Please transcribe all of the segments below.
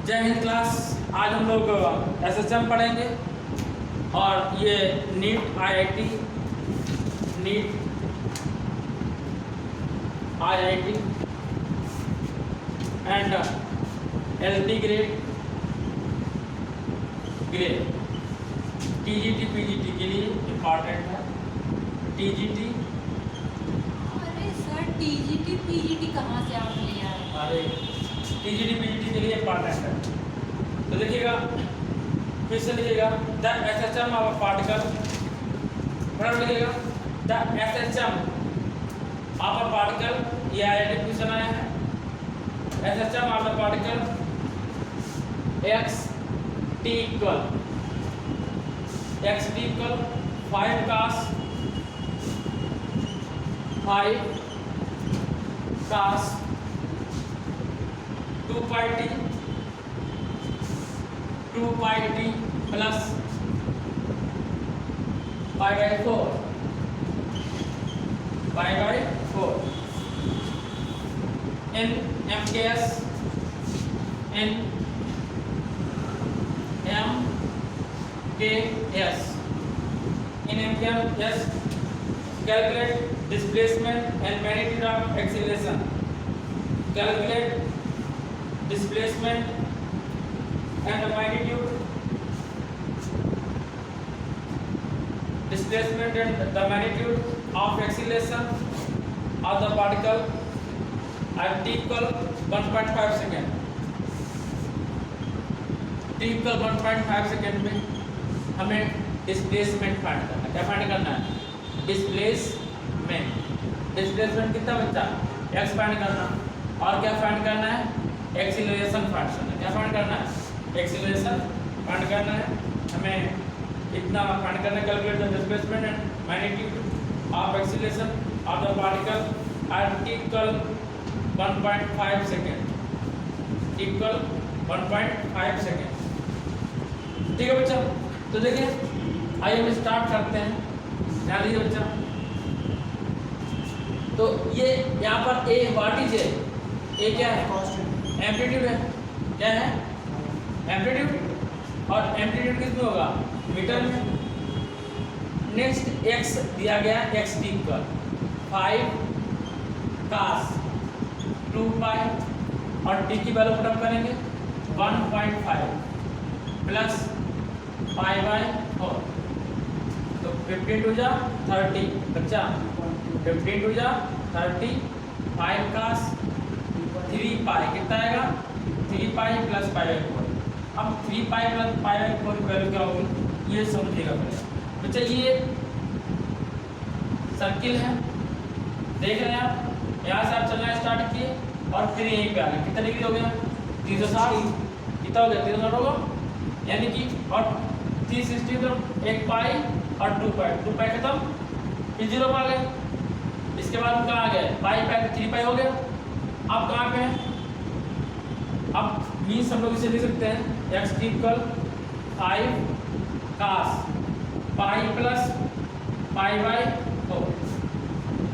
जय हिंद क्लास। आज हम लोग एसएसएम पढ़ेंगे और ये NEET IIT and LT grade TGT PGT के लिए इम्पॉर्टेंट है। टीजीटी अरे सर टीजीटी पीजीटी कहाँ से आप ले आए? अरे टीजीटी पीजीटी के लिए इम्पॉर्टेंट है। तो देखिएगा, फिर से लिखिएगा द एसएचएम ऑफ पार्टिकल। बराबर लिखिएगा the SHM of a particle. ये आईआईटी क्वेश्चन आया है। SHM of the particle x T equal 5 cos 2 pi t plus pi by 4 in MKS calculate displacement and magnitude of acceleration. Calculate displacement and the magnitude of acceleration of the particle at t equal 1.5 second. t equal 1.5 second में हमें displacement find करना है। क्या find करना है? Displacement कितना बच्चा? x find करना। और क्या फाइंड करना है? एक्सीलरेशन फाइंड करना है। क्या फाइंड करना है? एक्सीलरेशन फाइंड करना है। हमें इतना फाइंड करना है। Calculate the displacement and magnitude of acceleration of the particle at t equal 1.5 second. t equal 1.5 second. ठीक है बच्चा। तो देखिए, आइए हम स्टार्ट करते हैं। ध्यान दीजिए बच्चा। तो ये यहाँ पर ए व्हाट इज ए क्या है? एम्पलीट्यूड है। क्या है? एम्पलीट्यूड। और एम्पलीट्यूड किसमें होगा? मीटर में। नेक्स्ट एक्स दिया गया, x T equal 5 cos 2 pi और टी की वैल्यू पुट अप करेंगे 1.5 प्लस pi by 4। तो 15 टू जा 30 बच्चा। 15 टू जा 30 5 cos 3 pi कितना आएगा? 3 pi प्लस pi by 4। अब 3 pi प्लस pi by 4 की वैल्यू क्या होगी ये समझिएगा पहले बच्चा। ये सर्किल है, देख रहे हैं आप। यहाँ से आप चलना स्टार्ट किए और फिर यहीं पे आ गए। कितना डिग्री हो गया? 360। कितना हो गया? 360 होगा। यानी कि और 360 तो 1 पाई और 2 पाई खत्म। फिर 0 पर आ गए। इसके बाद हम कहाँ आ गए? पाई 3 पाई हो गया। अब कहाँ पे हैं? अब मीन्स हम लोग इसे लिख सकते हैं x T equal 5 cos pi plus pi by 4।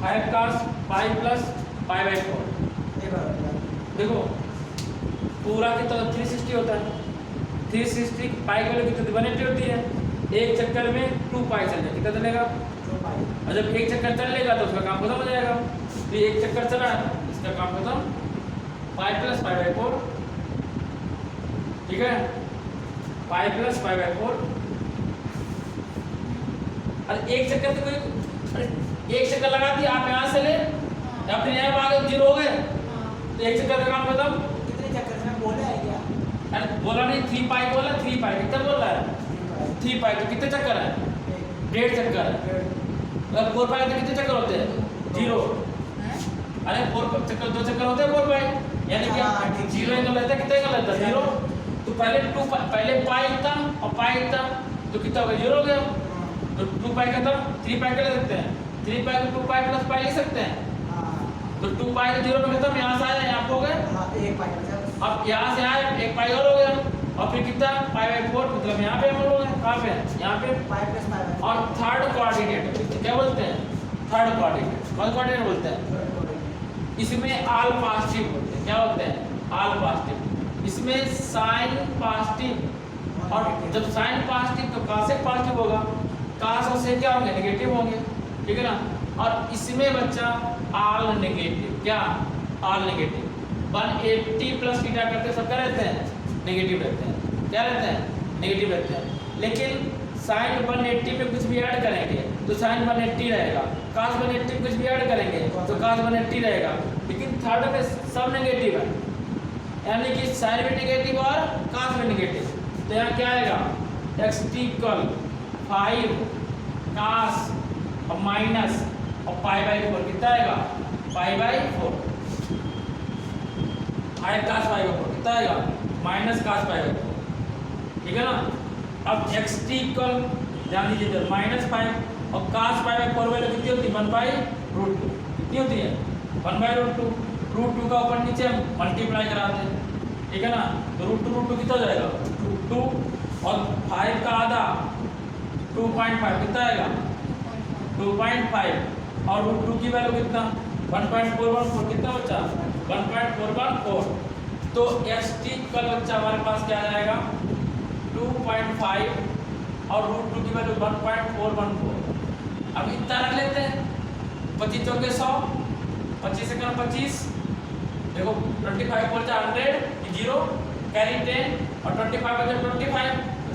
5 cos pi plus pi by 4। देखो पूरा कितना 360 होता है। 360 पाई की वैल्यू कितनी? 180 होती है। एक चक्कर में 2 पाई चल जाए। कितना चलेगा? 2 पाई। और जब एक चक्कर चल लेगा तो उसका काम खत्म हो जाएगा। तो एक चक्कर चला है, इसका काम खत्म। Pi plus pi by 4। ठीक है, पाई प्लस पाई बाई 4। और एक चक्कर तो कोई एक चक्कर लगा दिया आप यहाँ से ले या फिर यहाँ आगे 0 हो गए तो एक चक्कर का काम खत्म। कितने चक्कर में बोला है क्या? अरे बोला नहीं, 3 पाई बोला। 3 पाई कितना बोल रहा है? 3 पाई तो कितने चक्कर है? 1.5 चक्कर है। अगर 4 पाई तो कितने चक्कर होते हैं? 0। अरे 4 चक्कर 2 चक्कर होते हैं 4 पाई। यानी कि 0 एंगल रहता है। कितना एंगल रहता है? 0। तो पहले पाई था और पाई था तो कितना हो गया? 0 हो गया। तो 2 पाई खत्म। 3 पाई कर सकते हैं। 3 पाई को 2 पाई प्लस पाई लिख सकते हैं। तो 2 पाई तो 0 में खत्म। यहाँ से आया, यहाँ पे हो गए। 1 पाई। अब यहाँ से आए 1 पाई और हो गया। और फिर कितना? पाई बाई 4 मतलब यहाँ पे हम लोग हैं। कहाँ पे? यहाँ पे। Pi plus pi. और थर्ड कोऑर्डिनेट क्या बोलते हैं? Third coordinate. कौन कोऑर्डिनेट बोलते हैं? इसमें ऑल पॉजिटिव होते हैं। क्या होते हैं? All positive. इसमें साइन पॉजिटिव और जब साइन पॉजिटिव तो कॉस एक पॉजिटिव होगा, कॉस और सेक क्या होंगे नेगेटिव होंगे, ठीक है ना। और इसमें बच्चा ऑल नेगेटिव, क्या ऑल नेगेटिव 180 प्लस थीटा करते सब क्या रहते हैं नेगेटिव रहते हैं, क्या रहते हैं नेगेटिव रहते हैं। लेकिन साइन 180 में कुछ भी ऐड करेंगे तो साइन 180 रहेगा, cos 180 कुछ भी ऐड करेंगे तो cos 180 रहेगा। लेकिन थर्ड में सब नेगेटिव है, यानी कि साइन भी नेगेटिव और cos भी नेगेटिव। तो यहाँ क्या आएगा x इक्वल 5 cos और माइनस और π/4 कितना आएगा π/4, 5 cos π/4 कितना आएगा माइनस cos π/4, ठीक है ना। अब x इक्वल ध्यान दीजिए इधर -5 और cos π/4 वैल्यू कितनी होती है 1/√2, कितनी होती है 1/√2, √2 का ऊपर नीचे हम मल्टीप्लाई कराते हैं, ठीक है ना। तो √2 कितना हो जाएगा 2 और 5 का आधा 2.5 कितना आएगा 2.5 और √2 की वैल्यू कितना 1.414 कितना बच्चा 1.414। तो x इक्वल बच्चा हमारे पास क्या आ जाएगा 2.5 और √2 की वैल्यू 1.414। अब इतना रख लेते हैं, 25 चौके 100, 25 से कम 25, देखो 25 4 100 0 कैरी 10 और 25 बचा 25 तो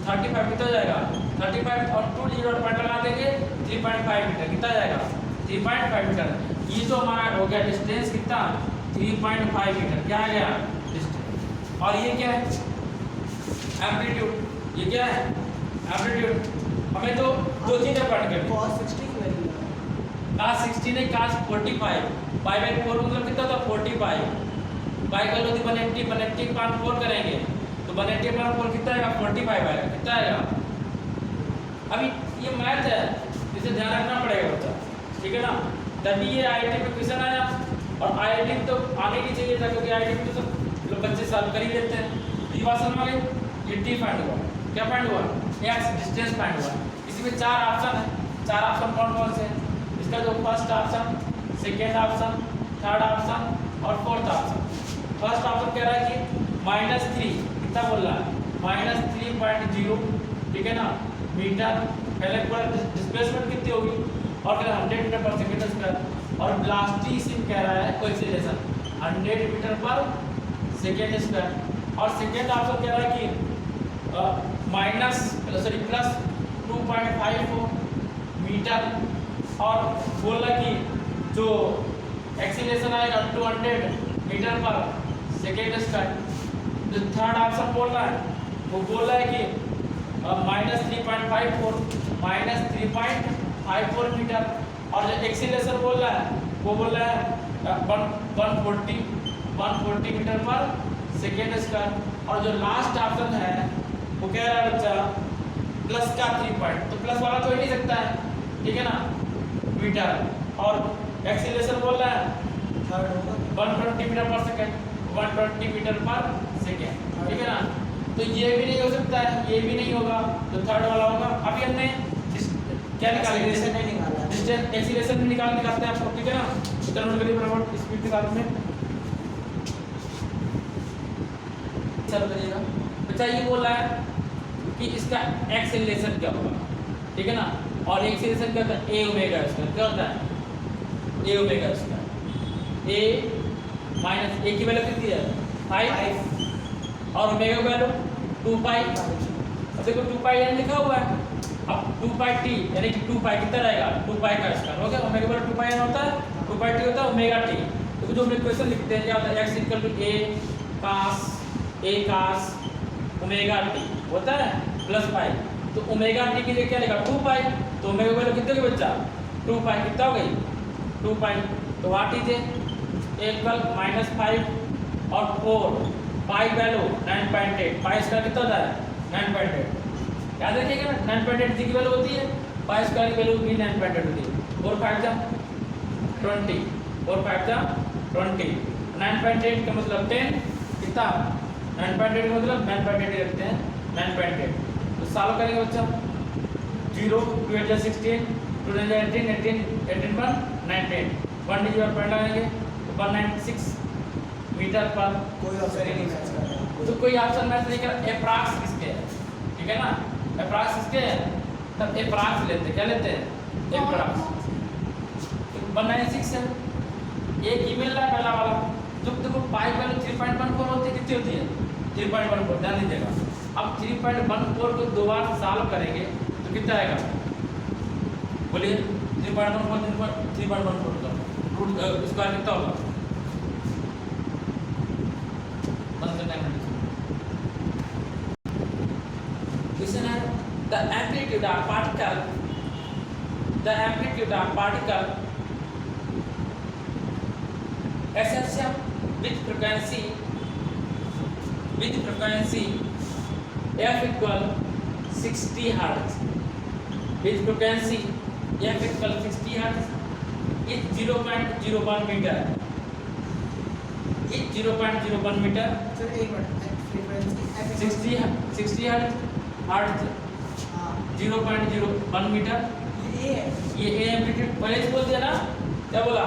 35 कितना जाएगा 35 और 2 0 पॉइंट लगा देंगे 3.5 मीटर कितना जाएगा 3.5 मीटर। ये तो हमारा हो गया डिस्टेंस कितना 3.5 मीटर, क्या आ गया डिस्टेंस। और ये क्या है एम्पलीट्यूड, ये क्या है एम्पलीट्यूड। हमें तो दो चीजें पढ़ के cos 60 की वैल्यू cos 60 नहीं cos 45 π/4 मतलब कितना था 45, पाई का लो 180 180 पान 4 करेंगे तो 180 पान 4 कितना आएगा 45 आएगा, कितना आएगा। अभी ये मैथ है इसे ध्यान रखना पड़ेगा बच्चा, ठीक है ना। तभी ये आईआईटी में क्वेश्चन आया और आईआईटी में तो आने की चाहिए था क्योंकि आईआईटी में तो सब लोग बच्चे सॉल्व कर ही लेते हैं। ये बात समझ में गई, ये टी फाइंड हुआ, क्या फाइंड हुआ एक्स डिस्टेंस फाइंड हुआ। इसमें 4 ऑप्शन है, 4 ऑप्शन कौन कौन से हैं इसका जो first option, second option, third option और फोर्थ ऑप्शन। फर्स्ट ऑप्शन कह रहा है कि -3 कितना बोल रहा है -3.0, ठीक है ना मीटर, पहले पूरा डिस्प्लेसमेंट कितनी होगी और फिर 100 मीटर पर सेकेंड स्क्वायर। और ब्लास्टिसिम कह रहा है coefficient 100 metre per second square. और सेकेंड ऑप्शन कह रहा है कि प्लस 2.54 मीटर और बोल रहा कि जो एक्सीलरेशन आएगा 200 मीटर पर सेकेंड स्क्वायर। जो थर्ड ऑप्शन बोल रहा है वो बोल रहा है कि -3.54 मीटर और जो एक्सीलरेशन बोल रहा है वो बोल रहा है 140 मीटर पर सेकेंड स्क्वायर। और जो लास्ट ऑप्शन है वो कह रहा है बच्चा प्लस का 3 पॉइंट, तो प्लस वाला तो हो ही नहीं सकता है, ठीक है ना मीटर। और एक्सीलरेशन बोल रहा है 120 metre per second, 120 metre per second, ठीक है ना। तो ये भी नहीं हो सकता है, ये भी नहीं होगा, तो थर्ड वाला होगा। अभी हमने क्या निकालेंगे डिस्टेंस एक्सीलरेशन भी निकालते हैं आपको, ठीक है ना। तो नोट करिए बराबर स्पीड के साथ में चल करिएगा बच्चा। ये बोल रहा है कि इसका एक्सीलरेशन क्या होगा, ठीक है ना। और एक्सीलरेशन क्या होता है a ओमेगा स्क्वायर, क्या होता है a omega square. a minus a की वैल्यू कितनी है 5 और ओमेगा की वैल्यू 2 पाई। अब देखो 2 पाई यहाँ लिखा हुआ है, अब 2 पाई टी यानी कि 2 पाई कितना रहेगा 2 पाई का स्क्वायर हो गया। ओमेगा की वैल्यू 2 पाई होता है, 2 पाई टी होता है ओमेगा टी। तो जो हम इक्वेशन लिखते हैं क्या होता है x equal to a cos omega t होता है प्लस पाई। तो ओमेगा टी के लिए क्या लिखा 2 पाई, तो ओमेगा की वैल्यू कितनी होगी बच्चा 2 पाई, कितना हो गई 2 पाई। तो व्हाट इज a इक्वल -5 और 4 पाई वैल्यू 9.8, पाई स्क्वायर कितना होता है 9.8। याद रखिएगा 9.8 जी की वैल्यू होती है, पाई स्क्वायर की वैल्यू भी 9.8 होती है। 4 5 जा 20, 4 5 जा 20, 9.8 का मतलब 10 कितना 9.8 का मतलब 9.8 रखते हैं 9.8। तो सॉल्व करेंगे बच्चा 0 2 8 16 2 9 18 18 पर 19 1 डिजिट पर पॉइंट लगाएंगे तो 196 मीटर पर कोई ऑप्शन ही नहीं मैच कर रहा है। तो कोई ऑप्शन मैच नहीं कर, एप्रॉक्स किसके है, ठीक है ना, एप्रॉक्स किसके है, तब एप्रॉक्स लेते हैं, क्या लेते हैं, एप्रॉक्स। 196 है, एक ईमेल रहा पहला वाला, जब देखो पाई वैल्यू 3.14 होती है, कितनी होती है 3.14, ध्यान दीजिएगा। अब 3.14 को दो बार सॉल्व करेंगे तो कितना आएगा, बोलिए 3.14 का रूट स्क्वायर कितना होगा, बंद करना है। क्वेश्चन है the amplitude of particle, the amplitude of particle ascension with frequency f equal 60 hertz, with frequency f equal 60 hertz is 0.01 meter, is 0.01 meter, sir एक मिनट, फ्रीक्वेंसी 60 hertz 0.01 मीटर, ये है, ये ए एम्पलीट्यूड पहले ही बोल दिया ना, क्या बोला,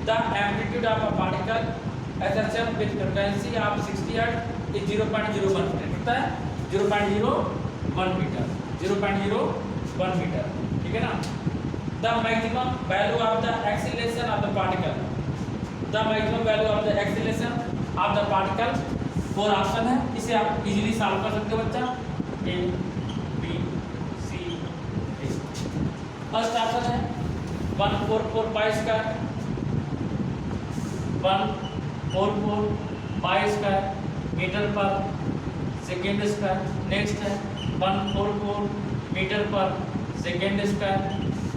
the amplitude of a particle SHM with frequency of 60 hertz is 0.01 metre, कितना है 0.01 मीटर, 0.01 मीटर, ठीक है ना। The maximum value of the acceleration of the particle, the maximum value of the acceleration of the particle, 4 option है, इसे आप easily solve कर सकते हो बच्चा, A B C D. First option है 144 pi square, 144 pi square metre per second square, next है 144 metre per second square,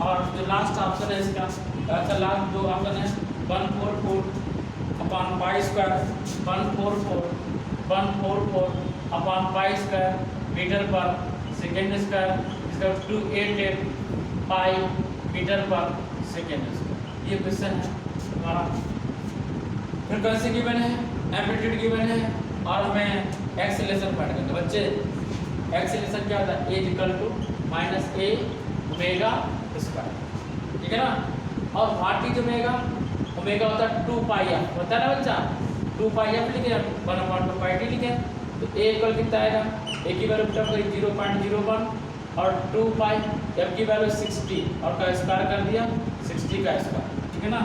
और जो लास्ट ऑप्शन है इसका, लास्ट दो ऑप्शन है 144 upon pi square, 144 upon pi square metre per second square, इसका 288 pi metre per second square. ये question है हमारा, फ्रीक्वेंसी गिवन है, एम्पलीट्यूड गिवन है, और हमें एक्सीलरेशन फाइंड करना है। बच्चे एक्सीलरेशन क्या होता है, a equal to minus a omega square, ठीक है ना, और व्हाट इज ओमेगा, ओमेगा होता है 2 पाई एफ, होता है ना बच्चा, 2 पाई एफ लिखे, 1/2 पाई टी लिखे, तो ए इक्वल कितना आएगा, ए की वैल्यू पुट करी 0.01 और 2 पाई, एफ की वैल्यू 60 और का स्क्वायर कर दिया 60 का स्क्वायर, ठीक है ना।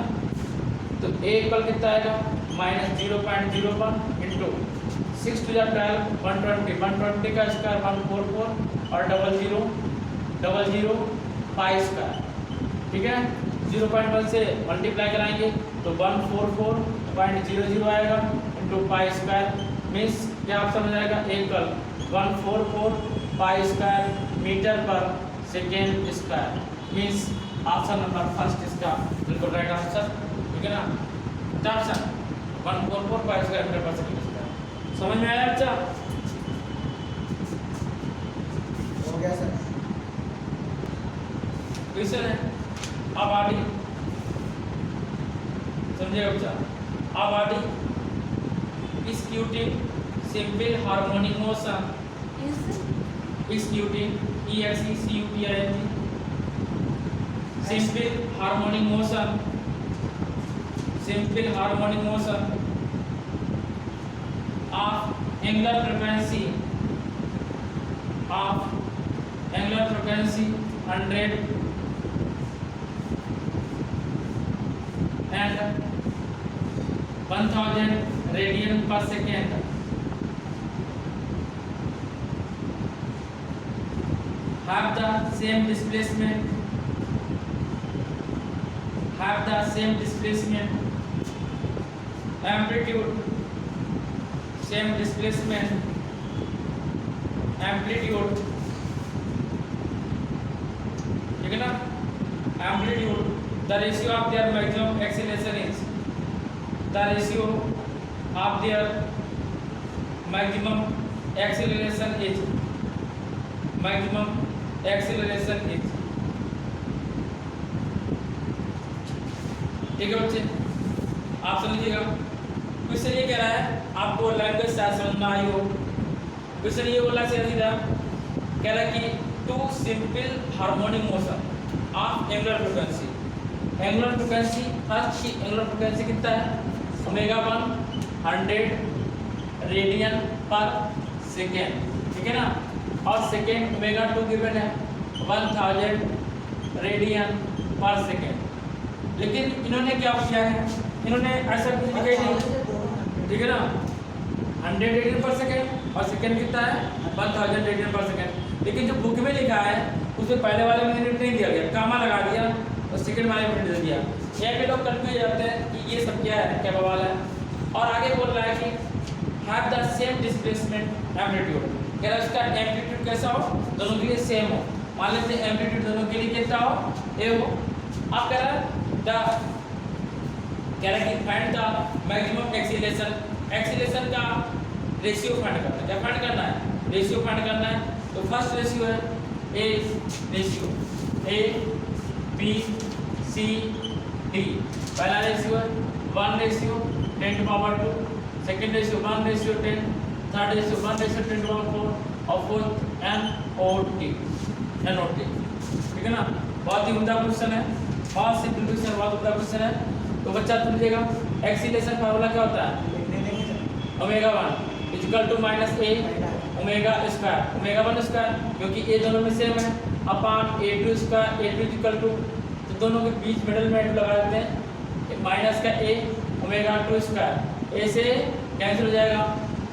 तो ए इक्वल कितना आएगा माइनस 0.01 इंटू 6 to the 12 120 का स्क्वायर 144 और 00 पाई स्क्वायर, ठीक है। 0.1 से मल्टीप्लाई कराएंगे तो 144.00 आएगा इंटू पाई स्क्वायर, मीन्स क्या ऑप्शन हो जाएगा, equal 144 pi square metre per second square, means option number first इसका बिल्कुल राइट आंसर, ठीक है ना। Option 144 pi square metre per second square, समझ में आया बच्चा, हो गया सर। क्वेश्चन है अब आगे समझिएगा बच्चा, अब आगे executing simple harmonic motion, executing EXECUTING simple harmonic motion, simple harmonic motion of angular frequency 100 and 1000 radian per second, have the same displacement, amplitude, same displacement, amplitude, ठीक है ना, amplitude, the ratio of their maximum acceleration is, the ratio of their maximum acceleration is, ठीक है बच्चे, आप समझ लीजिएगा। Question ये कह रहा है, आपको लैंग्वेज शायद समझ में आई हो। क्वेश्चन ये बोला सीधा कह रहा है कि to simple harmonic motion of angular frequency, angular frequency first की एंगुलर फ्रीक्वेंसी कितना है, ओमेगा 1 100 रेडियन पर सेकेंड, ठीक है ना। और सेकेंड ओमेगा 2 गिवन है 1000 रेडियन पर सेकेंड। लेकिन इन्होंने क्या किया है, इन्होंने ऐसा कुछ लिखा ही नहीं, ठीक है ना। 100 रेडियन पर सेकेंड और सेकेंड कितना है 1000 रेडियन पर सेकेंड। लेकिन जो बुक में लिखा है उसमें पहले वाले में यूनिट नहीं दिया गया, कामा लगा दिया और सेकेंड वाले में यूनिट दे दिया। यहाँ पे लोग कंफ्यूज हो जाते हैं कि ये सब क्या है, क्या बवाल है। और आगे बोल रहा है कि have the same displacement amplitude, कह रहा है उसका एम्पलीट्यूड कैसा हो, दोनों के लिए सेम हो। मान लेते हैं एम्पलीट्यूड दोनों के लिए कितना हो, ए हो। अब कह रहा है कि find the maximum acceleration, acceleration का रेशियो फाइंड करना है। क्या फाइंड करना है, रेशियो फाइंड करना है। तो फर्स्ट रेशियो है A ratio, A B C D. पहला रेशियो है 1:10⁻², सेकेंड रेशियो 1:10, थर्ड रेशियो 1:10⁴ और फोर्थ NOT, ठीक है ना। बहुत ही उम्दा क्वेश्चन है, बहुत सिंपल क्वेश्चन, बहुत उम्दा क्वेश्चन है। तो बच्चा समझेगा एक्सीलरेशन फार्मूला क्या होता है, ω1 = -a ओमेगा स्क्वायर, ω1 स्क्वायर, क्योंकि ए दोनों में सेम है, अपान a2 स्क्वायर, a2 = तो दोनों के बीच मिडल में a2 लगा देते हैं, माइनस का a ω2 स्क्वायर, ए से कैंसिल हो जाएगा,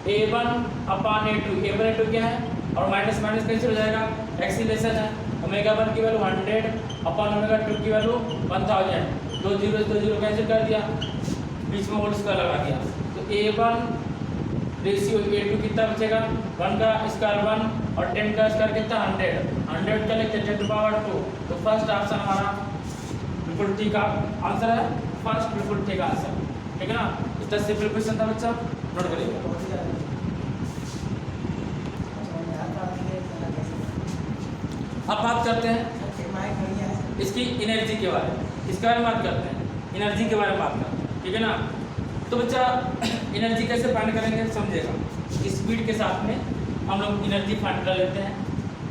a1 a2, a1 a2 क्या है और माइनस माइनस कैंसिल हो जाएगा। एक्सीलरेशन है ω1 की वैल्यू 100/ω2 की वैल्यू 1000, 2 0 कैंसिल कर दिया, बीच में होल स्क्वायर लगा दिया। तो a1 रेशियो a2 कितना बचेगा, 1 का स्क्वायर 1 और 10 का स्क्वायर कितना 100 का लेते 10⁻²। तो फर्स्ट ऑप्शन हमारा बिल्कुल ठीक आंसर है, फर्स्ट बिल्कुल ठीक आंसर, ठीक है ना। इतना सिंपल क्वेश्चन था बच्चा, नोट करिएगा। अब बात करते हैं इसकी एनर्जी के बारे में, इसके बारे में बात करते हैं, एनर्जी के बारे में बात करते हैं, ठीक है ना। तो बच्चा एनर्जी कैसे फाइंड करेंगे समझेगा। स्पीड के साथ में हम लोग एनर्जी फाइंड कर लेते हैं।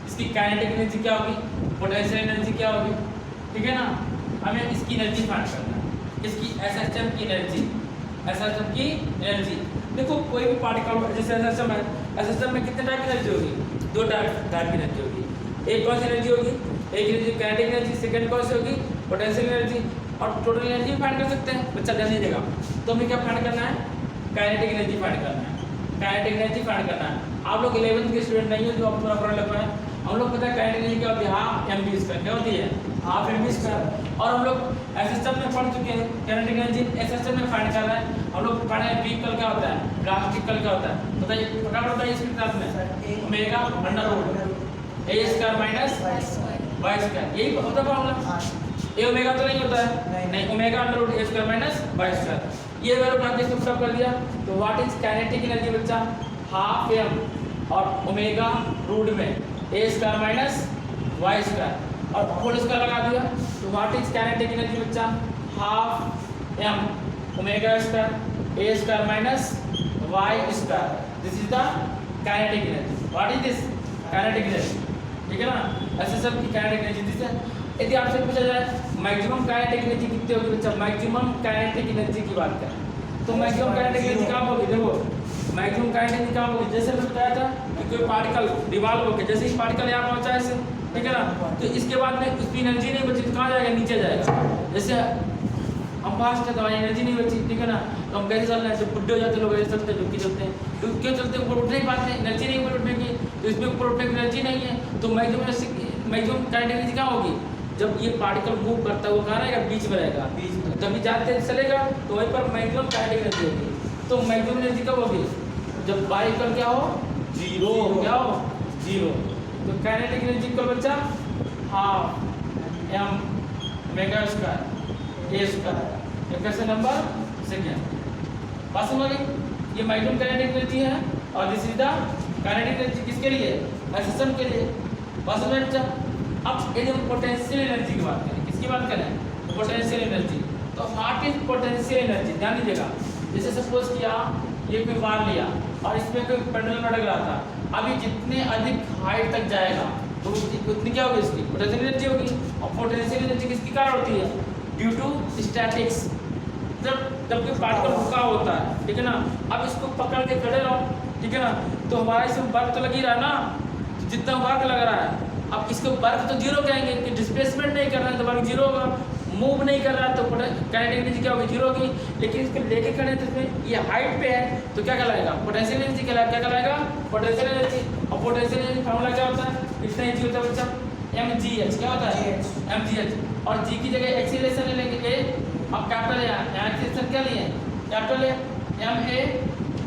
इसकी काइनेटिक एनर्जी क्या होगी, पोटेंशियल एनर्जी क्या होगी, ठीक है ना। हमें इसकी एनर्जी फाइंड करना है, इसकी SHM की एनर्जी, SHM की एनर्जी। देखो कोई भी पार्टिकल जैसे SHM है, SHM में कितने टाइप की एनर्जी होगी, 2 टाइप की एनर्जी होगी। एक कौन सी एनर्जी होगी, एक एनर्जी काइनेटिक एनर्जी, सेकंड कौन सी होगी पोटेंशियल एनर्जी, और टोटल एनर्जी फाइंड कर सकते हैं। बच्चा ध्यान दीजिएगा, तो हमें क्या फाइंड करना है, काइनेटिक एनर्जी फाइंड करना है, काइनेटिक एनर्जी फाइंड करना है। आप लोग 11th के स्टूडेंट नहीं हो जो आप पूरा लग रहा है। हम लोग पता है काइनेटिक एनर्जी क्या होती है, हाफ mv², क्या होती है हाफ mv²। और हम लोग SHM में पढ़ चुके हैं, काइनेटिक एनर्जी SHM में फाइंड कर रहे हैं। हम लोग पढ़े हैं व्हीकल क्या होता है, प्लास्टिकल क्या होता है, बताइए फटाफट बताइए इसकी क्लास में। ओमेगा √a² - y², यही होता है फॉर्मूला। ए ओमेगा तो नहीं होता है, नहीं ओमेगा √a² - y²। ये वैल्यू आपने इसको सब कर दिया। तो व्हाट इज काइनेटिक एनर्जी बच्चा, हाफ m और ओमेगा रूट में a² - y² और होल स्क्वायर लगा दिया। तो व्हाट इज काइनेटिक एनर्जी बच्चा, half m ओमेगा² a² - y²। This is the kinetic energy. What is this, kinetic energy, ठीक है ना। SHM की काइनेटिक एनर्जी दिस है। यदि आपसे पूछा जाए मैक्सिमम काइनेटिक एनर्जी कितनी होगी बच्चा, मैक्सिमम काइनेटिक एनर्जी की बात करें तो मैक्सिमम काइनेटिक एनर्जी कहाँ होगी, देखो मैक्सिमम काइनेटिक एनर्जी कहाँ होगी। जैसे मैं बताया था कि कोई पार्टिकल डिवॉल्व होकर जैसे ही पार्टिकल यहाँ पहुँचा ऐसे, ठीक है ना, तो इसके बाद में उसकी एनर्जी नहीं बची तो कहाँ जाएगा, नीचे जाएगा। जैसे हम फास्ट है तो हमारी एनर्जी नहीं बची, ठीक है ना, तो हम कैसे चल रहे हैं, जब बुढ़े हो जाते लोग ऐसे चलते हैं, डुबकी चलते हैं, क्यों चलते हैं, ऊपर उठ नहीं पाते, एनर्जी नहीं ऊपर उठने की, तो इसमें ऊपर उठने की एनर्जी नहीं है। तो मैक्सिमम काइनेटिक एनर्जी कहाँ होगी, जब ये पार्टिकल मूव करता है वो कहाँ रहेगा, बीच में रहेगा, बीच में जब भी जाते चलेगा तो वहीं पर मैक्सिमम काइनेटिक एनर्जी होगी। तो मैक्सिमम एनर्जी कब होगी, जब पार्टिकल क्या हो, जीरो क्या हो, जीरो। तो काइनेटिक एनर्जी का बच्चा half m ओमेगा² a², question number second. बात समझ गई, ये मैक्सिमम काइनेटिक एनर्जी है और this is the kinetic energy किसके लिए, SHM के लिए। बात समझ बच्चा। अब यदि हम पोटेंशियल एनर्जी की बात करें, किसकी बात करें, पोटेंशियल एनर्जी। तो व्हाट इज पोटेंशियल एनर्जी, ध्यान दीजिएगा। जैसे सपोज किया ये कोई बार लिया और इसमें कोई पेंडुलम लटक रहा था, अभी जितने अधिक हाइट तक जाएगा तो उतनी क्या होगी, इसकी पोटेंशियल एनर्जी होगी। और पोटेंशियल एनर्जी किसकी कारण होती है, ड्यू टू स्टैटिक्स, जबकि पार्टिकल रुका होता है, ठीक है ना। अब इसको पकड़ के खड़े रहो, ठीक है ना, तो हमारा इसमें वर्क तो लग ही रहा है ना, जितना वर्क लग रहा है। अब इसको वर्क तो जीरो कहेंगे कि डिस्प्लेसमेंट नहीं कर रहा है तो वर्क जीरो होगा, मूव नहीं कर रहा है तो काइनेटिक एनर्जी क्या होगी, जीरो होगी। लेकिन इसको लेके खड़े हैं तो इसमें ये हाइट पे है तो क्या कहलाएगा, पोटेंशियल एनर्जी क्या कहलाएगा, पोटेंशियल एनर्जी। और पोटेंशियल एनर्जी फार्मूला क्या होता है, कितना एच होता है बच्चा, mgh क्या होता है, mgh। और g की जगह एक्सीलरेशन ले लेंगे a, अब कैपिटल यहाँ एक्सीलरेशन क्या लिए, कैपिटल है ma,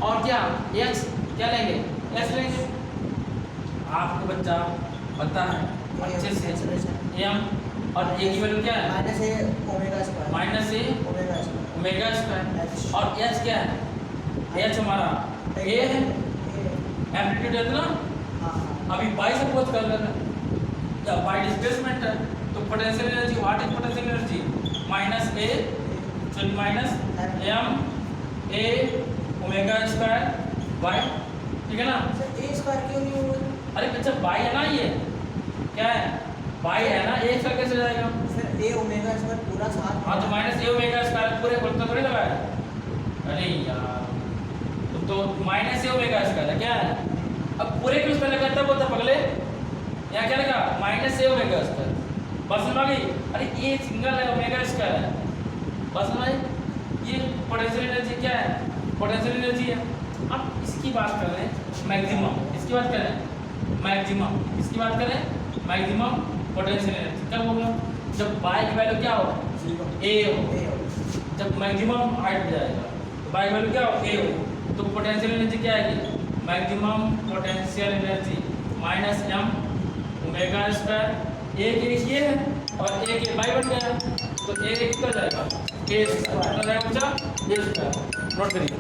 और क्या h क्या लेंगे, s लेंगे। आपको बच्चा पता है अच्छे से m और a की वैल्यू क्या है, माइनस ए ओमेगा स्क्वायर और h क्या है, h हमारा a है, एम्पलीट्यूड है ना। अभी y सपोज कर लेना, जब y डिस्प्लेसमेंट है तो potential energy, what is potential energy, minus a, sorry minus m a omega square y, ठीक है ना। सर ए स्क्वायर क्यों नहीं होगा, अरे बच्चा y है ना, ये क्या है, y है ना, a स्क्वायर कैसे जाएगा, सर ए ओमेगा स्क्वायर पूरा साथ हाँ तो माइनस a ओमेगा स्क्वायर पूरे बोलता थोड़ी लगा है। अरे यार तो माइनस a ओमेगा स्क्वायर है क्या है, अब पूरे के उसमें लगा तब बोलता पगले, यहाँ क्या लगा माइनस ए ओमेगा स्क्वायर, बस समझ गई। अरे ये सिंगल है ओमेगा स्क्वायर है, बस समझ। ये पोटेंशियल एनर्जी क्या है, पोटेंशियल एनर्जी है। अब इसकी बात कर रहे हैं मैक्सिमम, इसकी बात करें मैक्सिमम, इसकी बात करें मैक्सिमम पोटेंशियल एनर्जी कब होगा, जब बाई की वैल्यू क्या हो, ए हो। जब मैक्सिमम हाइट पे जाएगा तो बाई की वैल्यू क्या हो, ए हो, तो पोटेंशियल एनर्जी क्या आएगी, maximum potential energy minus m omega square, एक ये है और एक ये बाई बन गया तो एक कितना जाएगा, a स्क्वायर कितना जाएगा बच्चा, a स्क्वायर। नोट करिए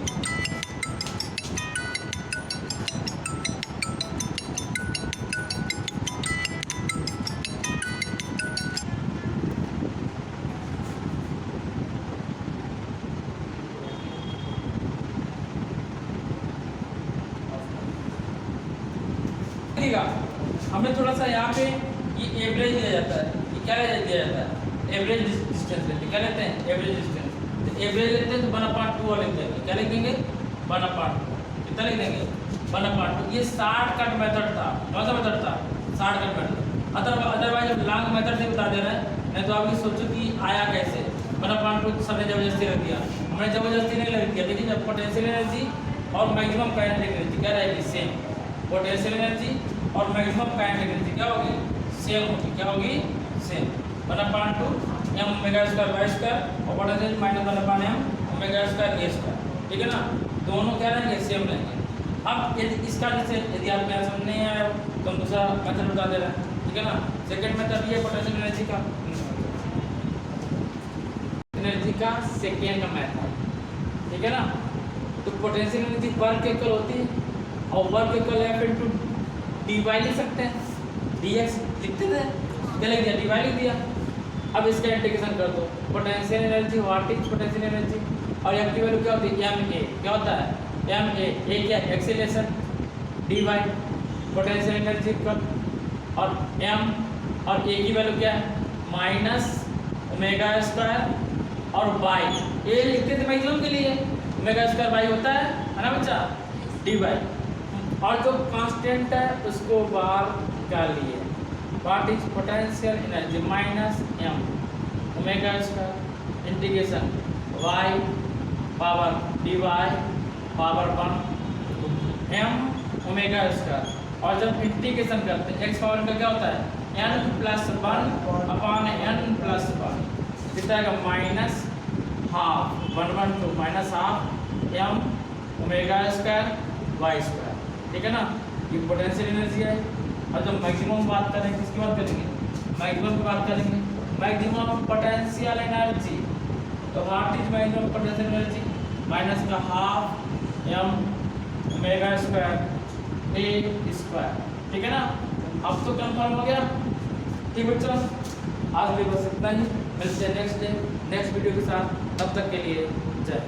हमें थोड़ा सा यहाँ पे ये एवरेज दिया जाता है, ये क्या दिया जाता है, एवरेज डिस्टेंस लेते हैं, क्या लेते हैं एवरेज डिस्टेंस। तो एवरेज लेते हैं तो 1/2 लिख देंगे, क्या लिख देंगे 1/2, कितना लिख देंगे 1/2। ये शॉर्टकट मेथड था, कौन सा मेथड था, शॉर्टकट मेथड। अदरवाइज जब लॉन्ग मेथड से बता दे रहे हैं, नहीं तो आप ये सोचो कि आया कैसे 1/2, सबने जबरदस्ती रख दिया, हमने जबरदस्ती नहीं लग दिया। लेकिन जब पोटेंशियल एनर्जी और मैक्सिमम काइनेटिक एनर्जी क्या रहेगी सेम, पोटेंशियल एनर्जी और मैक्सिमम काइनेटिक एनर्जी क्या होगी, सेम होगी, क्या होगी same. 1/2 m omega square y square और potential minus 1/m omega square a square, ठीक है ना, दोनों क्या रहेंगे सेम रहेंगे। अब यदि इसका जैसे यदि आप यहाँ समझ नहीं आया तो हम दूसरा मेथड बता दे रहे हैं, ठीक है ना। सेकंड मेथड ये पोटेंशियल एनर्जी का सेकेंड मेथड, ठीक है ना। तो पोटेंशियल एनर्जी वर्क इक्वल होती है और work equal F into dy लिख सकते हैं, dx लिखते थे, क्या लिख दिया, dy लिख दिया। अब इसका इंटीग्रेशन कर दो, potential energy what is potential energy, और F की वैल्यू क्या होती है, ma, क्या होता है ma, a क्या एक्सीलरेशन, dy पोटेंशियल एनर्जी का, और m और a की वैल्यू क्या है माइनस ओमेगा स्क्वायर और y, a लिखते थे मैक्सिमम के लिए, ओमेगा स्क्वायर y होता है ना बच्चा, dy। और जो कांस्टेंट है उसको बाहर निकाल लिए, what is potential energy minus m omega square integration y power dy power 1 m omega square. और जब इंटीग्रेशन करते हैं x पावर का क्या होता है n+1/n+1, कितना आएगा minus half 1/2 minus half m omega square y square, ठीक है ना। ये पोटेंशियल एनर्जी है। और जब मैक्सिमम बात करेंगे किसकी बात करेंगे, मैक्सिमम की बात करेंगे, मैक्सिमम पोटेंशियल एनर्जी। तो what is maximum potential energy minus का half m omega square a square, ठीक है ना। अब तो कंफर्म हो गया, ठीक बच्चों। आज भी बस इतना ही, मिलते हैं नेक्स्ट डे नेक्स्ट वीडियो के साथ, तब तक के लिए जय।